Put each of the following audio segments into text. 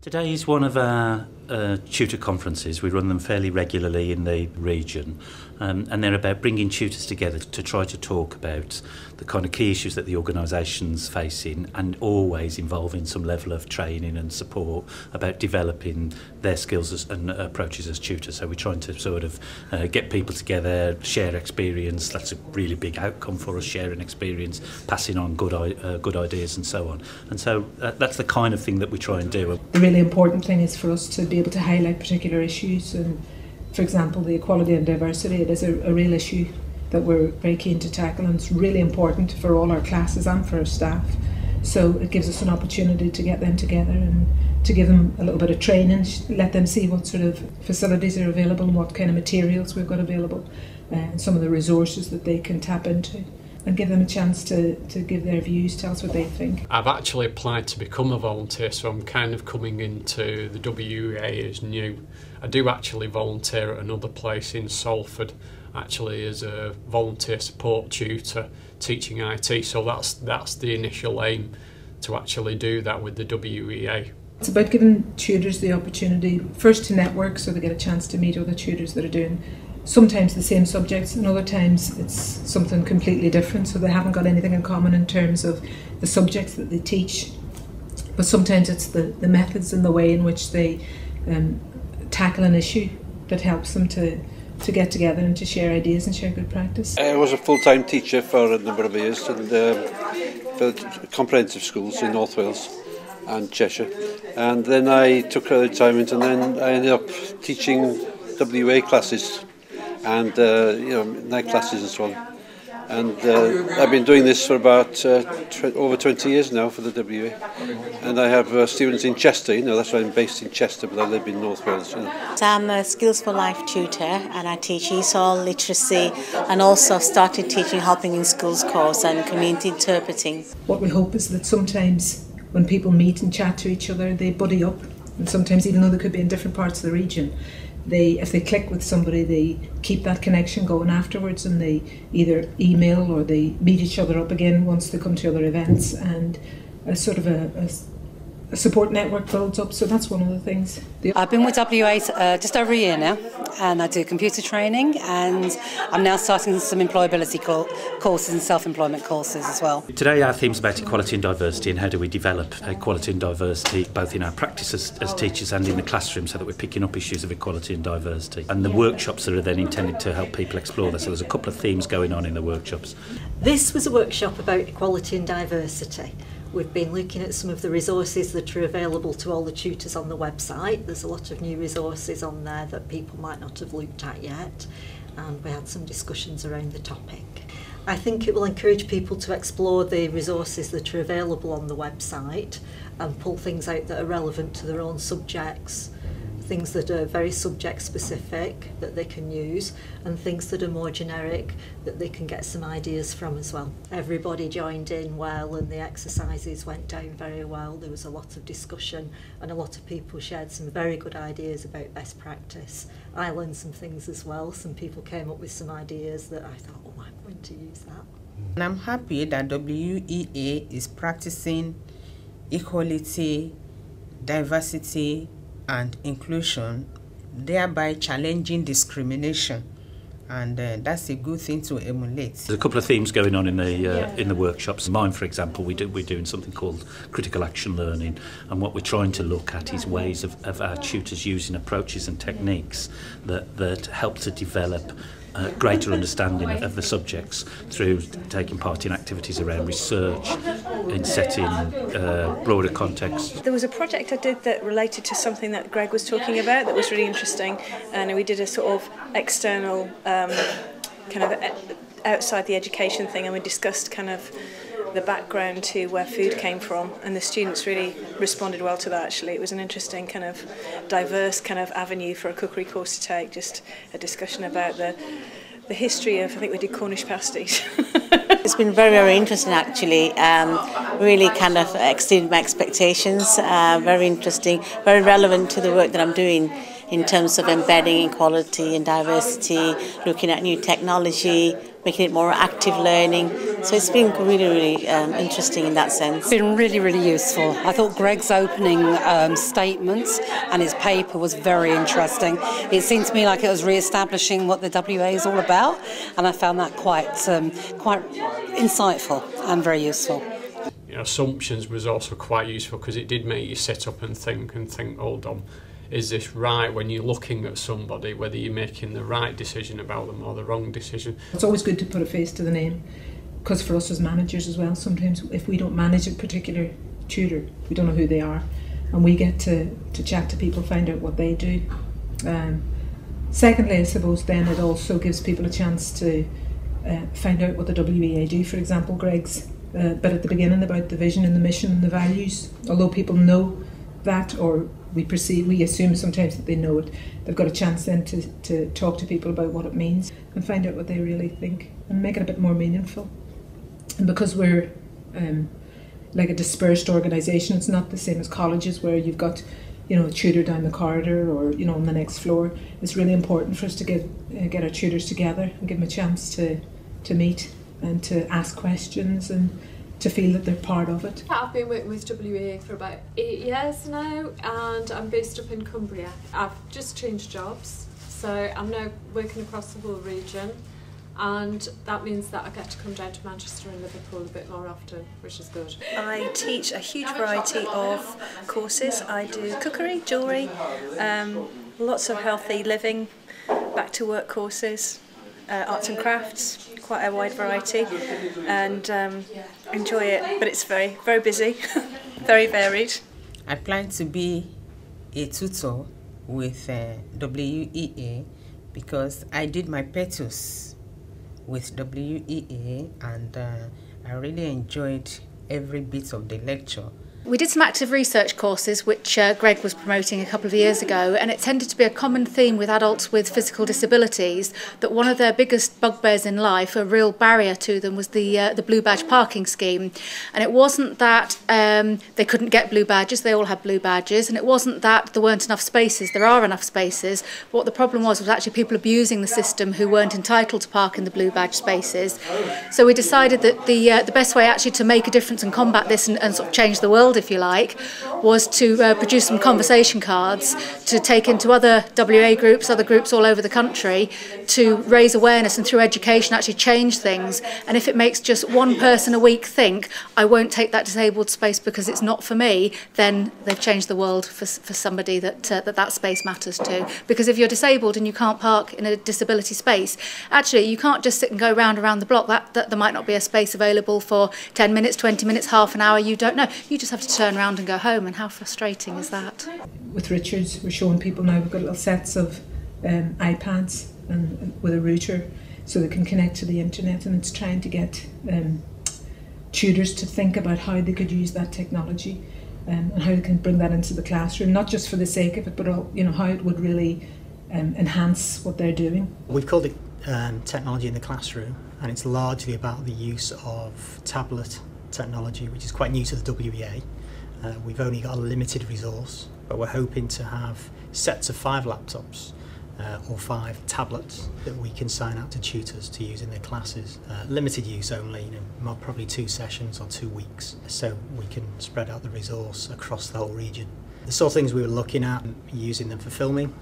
Today is one of our tutor conferences. We run them fairly regularly in the region, and they're about bringing tutors together to try to talk about the kind of key issues that the organisation's facing, and always involving some level of training and support about developing their skills and approaches as tutors. So we're trying to sort of get people together, share experience. That's a really big outcome for us, sharing experience, passing on good ideas and so on. And so that's the kind of thing that we try and do. The really important thing is for us to be able to highlight particular issues, and for example the equality and diversity, it is a real issue that we're very keen to tackle, and it's really important for all our classes and for our staff. So it gives us an opportunity to get them together and to give them a little bit of training, let them see what sort of facilities are available and what kind of materials we've got available, and some of the resources that they can tap into, and give them a chance to give their views, tell us what they think. I've actually applied to become a volunteer, so I'm kind of coming into the WEA as new. I do actually volunteer at another place in Salford, actually as a volunteer support tutor teaching IT, so that's the initial aim, to actually do that with the WEA. It's about giving tutors the opportunity first to network, so they get a chance to meet other tutors that are doing sometimes the same subjects, and other times it's something completely different, so they haven't got anything in common in terms of the subjects that they teach, but sometimes it's the methods and the way in which they tackle an issue that helps them to get together and to share ideas and share good practice. I was a full-time teacher for a number of years, and for comprehensive schools in North Wales and Cheshire, and then I took a retirement, and then I ended up teaching WEA classes and night classes and so on. And I've been doing this for about over 20 years now for the WEA. And I have students in Chester, that's why I'm based in Chester, but I live in North Wales. So I'm a Skills for Life tutor, and I teach ESOL, literacy, and also started teaching Helping in Schools course and community interpreting. What we hope is that sometimes when people meet and chat to each other, they buddy up, and sometimes even though they could be in different parts of the region, if they click with somebody, they keep that connection going afterwards, and they either email or they meet each other up again once they come to other events, and a sort of a support network builds up. So that's one of the things. I've been with WEA just over a year now, and I do computer training, and I'm now starting some employability courses and self-employment courses as well. Today our theme's about equality and diversity, and how do we develop equality and diversity both in our practice as teachers and in the classroom, so that we're picking up issues of equality and diversity. And the workshops that are then intended to help people explore this. So there's a couple of themes going on in the workshops. This was a workshop about equality and diversity. We've been looking at some of the resources that are available to all the tutors on the website. There's a lot of new resources on there that people might not have looked at yet, and we had some discussions around the topic. I think it will encourage people to explore the resources that are available on the website and pull things out that are relevant to their own subjects, things that are very subject specific that they can use, and things that are more generic that they can get some ideas from as well. Everybody joined in well, and the exercises went down very well. There was a lot of discussion, and a lot of people shared some very good ideas about best practice. I learned some things as well. Some people came up with some ideas that I thought, oh, I'm going to use that. And I'm happy that WEA is practicing equality, diversity and inclusion, thereby challenging discrimination, and that's a good thing to emulate. There's a couple of themes going on in the workshops. Mine, for example, we're doing something called critical action learning, and what we're trying to look at is ways of our tutors using approaches and techniques that help to develop greater understanding of the subjects through taking part in activities around research, in setting broader context. There was a project I did that related to something that Greg was talking about that was really interesting, and we did a sort of external kind of outside the education thing, and we discussed kind of the background to where food came from, and the students really responded well to that. Actually, it was an interesting kind of diverse kind of avenue for a cookery course to take, just a discussion about the history of, I think we did Cornish pasties. It's been very, very interesting actually, really kind of exceeded my expectations, very interesting, very relevant to the work that I'm doing in terms of embedding equality and diversity, looking at new technology, making it more active learning. So it's been really interesting in that sense. It's been really useful. I thought Greg's opening statements and his paper was very interesting. It seemed to me like it was re-establishing what the WEA is all about, and I found that quite insightful and very useful. Assumptions was also quite useful because it did make you sit up and think, hold on, is this right, when you're looking at somebody, whether you're making the right decision about them or the wrong decision. It's always good to put a face to the name, because for us as managers as well, sometimes if we don't manage a particular tutor, we don't know who they are, and we get to chat to people, find out what they do. Secondly, I suppose then it also gives people a chance to find out what the WEA do. For example, Greg's bit at the beginning about the vision and the mission and the values. Although people know that, or we assume sometimes that they know it, they've got a chance then to talk to people about what it means and find out what they really think and make it a bit more meaningful. And because we're like a dispersed organisation, it's not the same as colleges where you've got a tutor down the corridor or on the next floor. It's really important for us to get our tutors together and give them a chance to meet and to ask questions and to feel that they're part of it. I've been working with WEA for about 8 years now, and I'm based up in Cumbria. I've just changed jobs, so I'm now working across the whole region, and that means that I get to come down to Manchester and Liverpool a bit more often, which is good. I teach a huge variety of courses. I do cookery, jewellery, lots of healthy living, back to work courses, arts and crafts, quite a wide variety, and enjoy it, but it's very busy, very varied. I plan to be a tutor with WEA because I did my PETUS with WEA, and I really enjoyed every bit of the lecture. We did some active research courses which Greg was promoting a couple of years ago, and it tended to be a common theme with adults with physical disabilities that one of their biggest bugbears in life, a real barrier to them, was the blue badge parking scheme. And it wasn't that they couldn't get blue badges, they all had blue badges, and it wasn't that there weren't enough spaces, there are enough spaces. But what the problem was actually people abusing the system who weren't entitled to park in the blue badge spaces. So we decided that the best way actually to make a difference and combat this and sort of change the world, if you like, was to produce some conversation cards to take into other WA groups, other groups all over the country, to raise awareness and through education actually change things. And if it makes just one person a week think, I won't take that disabled space because it's not for me, then they've changed the world for somebody that space matters to. Because if you're disabled and you can't park in a disability space, actually you can't just sit and go round around the block. That there might not be a space available for 10 minutes, 20 minutes, half an hour, you don't know. You just have to turn around and go home, and how frustrating is that? With Richards, we're showing people now, we've got little sets of iPads and with a router so they can connect to the internet, and it's trying to get tutors to think about how they could use that technology and how they can bring that into the classroom, not just for the sake of it, but how it would really enhance what they're doing. We've called it technology in the classroom, and it's largely about the use of tablet technology, which is quite new to the WEA. We've only got a limited resource, but we're hoping to have sets of 5 laptops or 5 tablets that we can sign out to tutors to use in their classes. Limited use only, probably 2 sessions or 2 weeks, so we can spread out the resource across the whole region. The sort of things we were looking at, using them for filming,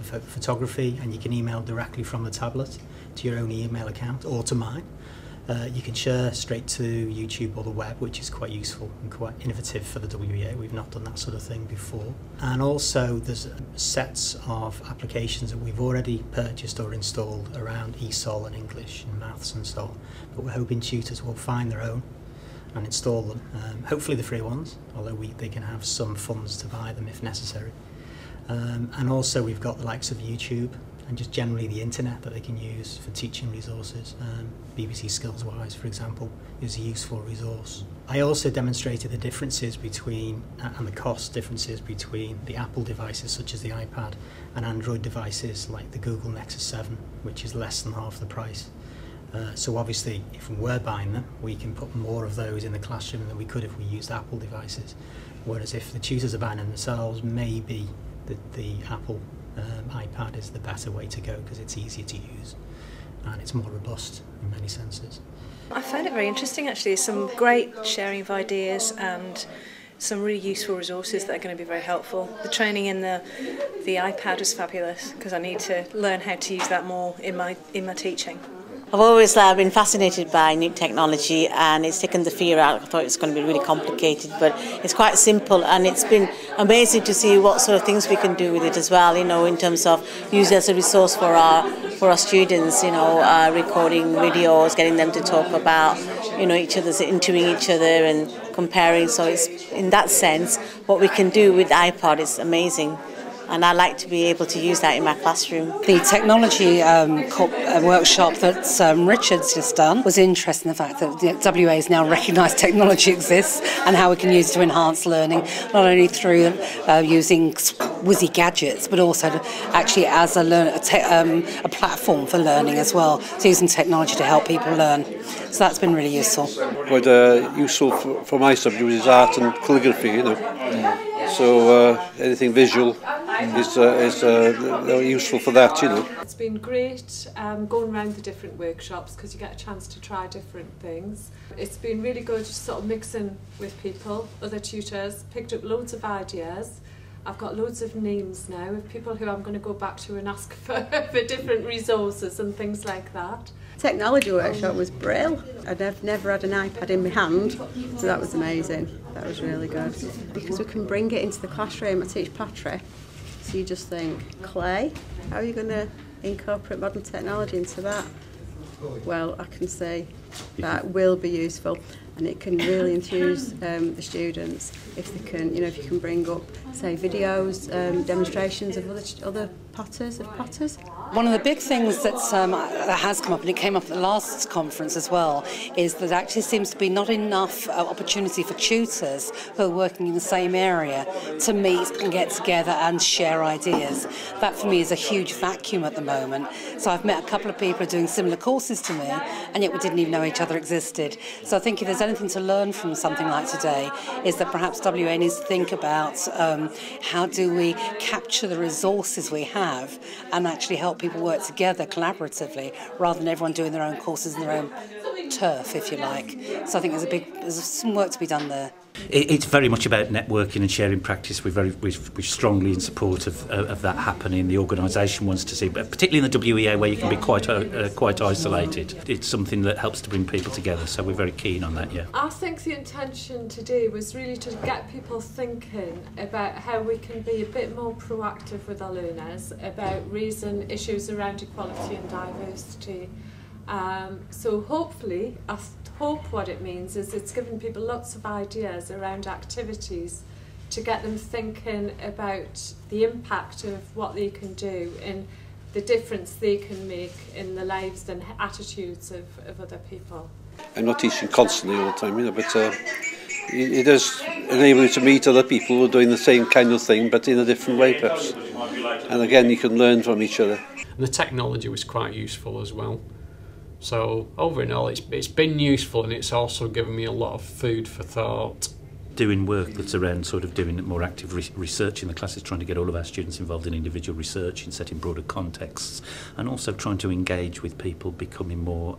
for photography, and you can email directly from the tablet to your own email account or to mine. You can share straight to YouTube or the web, which is quite useful and quite innovative for the WEA. We've not done that sort of thing before. And also there's sets of applications that we've already purchased or installed around ESOL and English and maths and so on. But we're hoping tutors will find their own and install them. Hopefully the free ones, although they can have some funds to buy them if necessary. And also we've got the likes of YouTube and just generally the internet that they can use for teaching resources. BBC SkillsWise, for example, is a useful resource. I also demonstrated the differences between, and the cost differences between the Apple devices such as the iPad and Android devices like the Google Nexus 7, which is less than half the price. So obviously if we were buying them, we can put more of those in the classroom than we could if we used Apple devices. Whereas if the tutors are buying them themselves, maybe the Apple iPad is the better way to go because it's easier to use. and it's more robust in many senses. I found it very interesting actually. Some great sharing of ideas and some really useful resources that are going to be very helpful. The training in the iPad was fabulous because I need to learn how to use that more in my teaching. I've always been fascinated by new technology, and it's taken the fear out. I thought it was going to be really complicated, but it's quite simple, and it's been amazing to see what sort of things we can do with it as well, you know, in terms of using it as a resource for our students, you know, recording videos, getting them to talk about, you know, interviewing each other and comparing. So it's, in that sense, what we can do with iPod is amazing. And I like to be able to use that in my classroom. The technology workshop that Richard's just done was interesting, the fact that the WEA has now recognised technology exists and how we can use it to enhance learning, not only through using whizzy gadgets, but also actually as a platform for learning as well, so using technology to help people learn. So that's been really useful. Quite useful for my subject is art and calligraphy, you know. So anything visual is useful for that, you know. It's been great going around the different workshops because you get a chance to try different things. It's been really good just sort of mixing with people, other tutors, picked up loads of ideas. I've got loads of names now of people who I'm going to go back to and ask for different resources and things like that. Technology workshop was brilliant. I've never had an iPad in my hand, so that was amazing. That was really good. Because we can bring it into the classroom. I teach pottery, so you just think, clay, how are you going to incorporate modern technology into that? Well, I can see that will be useful, and it can really enthuse the students if they can, you know, if you can bring up, say, videos, demonstrations of other potters. One of the big things that has come up, and it came up at the last conference as well, is that there actually seems to be not enough opportunity for tutors who are working in the same area to meet and get together and share ideas. That for me is a huge vacuum at the moment. So I've met a couple of people who are doing similar courses to me, and yet we didn't even know each other existed. So I think if there's anything to learn from something like today, is that perhaps WEA needs to think about how do we capture the resources we have and actually help people work together collaboratively rather than everyone doing their own courses in their own turf, if you like. So I think there's some work to be done there. It's very much about networking and sharing practice. We're strongly in support of that happening. The organisation wants to see, but particularly in the WEA where you can be quite isolated. It's something that helps to bring people together, so we're very keen on that, yeah. I think the intention today was really to get people thinking about how we can be a bit more proactive with our learners, about raising issues around equality and diversity. So hopefully, I hope what it means is it's given people lots of ideas around activities to get them thinking about the impact of what they can do and the difference they can make in the lives and attitudes of other people. I'm not teaching constantly all the time, you know, but it does enable you to meet other people who are doing the same kind of thing but in a different way perhaps. And again, you can learn from each other. And the technology was quite useful as well. So over and all, it's been useful, and it's also given me a lot of food for thought. Doing work that's around sort of doing more active research in the classes, trying to get all of our students involved in individual research in setting broader contexts, and also trying to engage with people, becoming more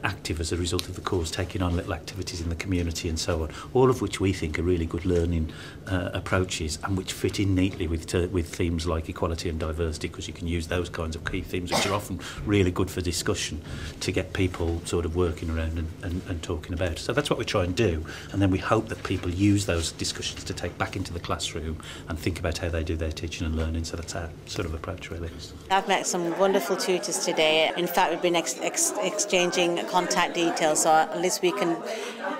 active as a result of the course, taking on little activities in the community and so on, all of which we think are really good learning approaches and which fit in neatly with themes like equality and diversity, because you can use those kinds of key themes which are often really good for discussion to get people sort of working around and talking about it. So that's what we try and do, and then we hope that people use those discussions to take back into the classroom and think about how they do their teaching and learning. So that's our sort of approach really. I've met some wonderful tutors today. In fact, we've been exchanging contact details, so at least we can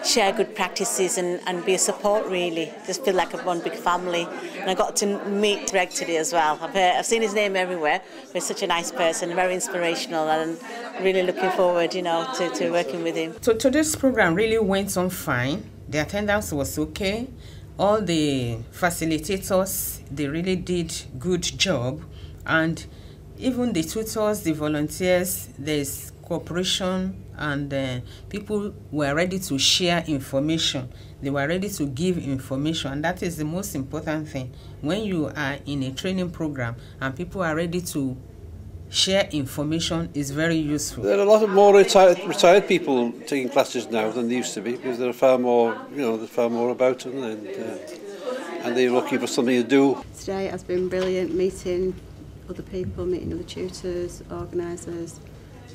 share good practices and be a support really. Just feel like one big family. And I got to meet Greg today as well. I've seen his name everywhere. He's such a nice person, very inspirational, and really looking forward, you know, to working with him. So today's program really went on fine. The attendance was okay. All the facilitators, they really did good job, and even the tutors, the volunteers, there's cooperation, and people were ready to share information. They were ready to give information, and that is the most important thing. When you are in a training program and people are ready to share information is very useful. There are a lot of more retired people taking classes now than there used to be, because there are far more, there's far more about them, and they're looking for something to do. Today has been brilliant, meeting other people, meeting other tutors, organisers,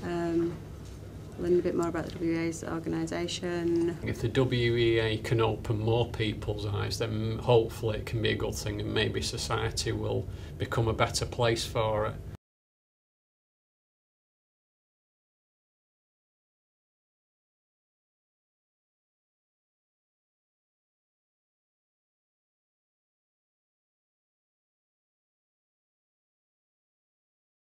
learning a bit more about the WEA's organisation. If the WEA can open more people's eyes, then hopefully it can be a good thing, and maybe society will become a better place for it.